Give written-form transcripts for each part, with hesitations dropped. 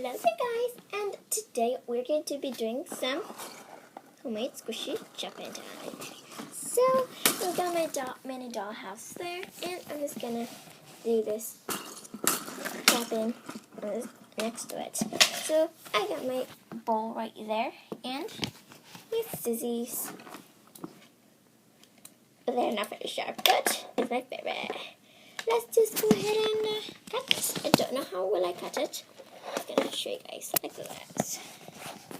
Hello there guys, and today we're going to be doing some homemade squishy Japan time. So, I've got my mini doll house there, and I'm just gonna do this Japan next to it. So, I got my bowl right there, and with scissors. They're not very sharp, but it's my favorite. Let's just go ahead and cut. I don't know how will I cut it. I'm gonna show you guys like this.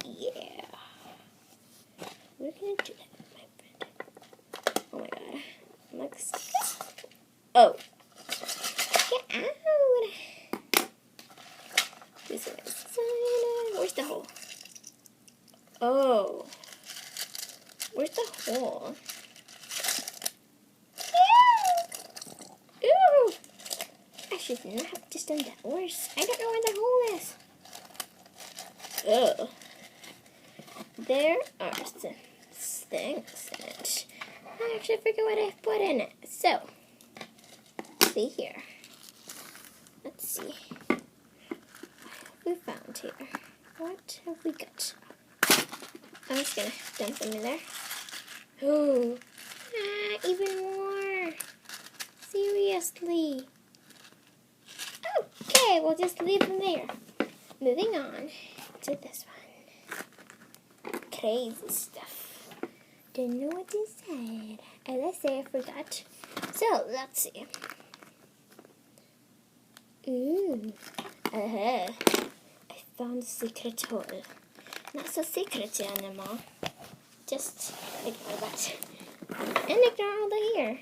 Yeah. We're gonna do that with my friend. Oh my god. Looks. Oh. Get out. This way. Where's the hole? Oh. Where's the hole? Ew. I should not have just done that. Worse. I don't know where the hole is. Ugh. There are some things in it. I actually forget what I put in it. So, see here. Let's see. What have we found here? What have we got? I'm just gonna dump them in there. Ooh. Even more. Seriously. Okay, we'll just leave them there. Moving on to this one. Crazy stuff. Don't know what they said. As I say, I forgot. So, let's see. Ooh. I found a secret hole. Not so secret anymore. Just ignore that. And ignore all the here.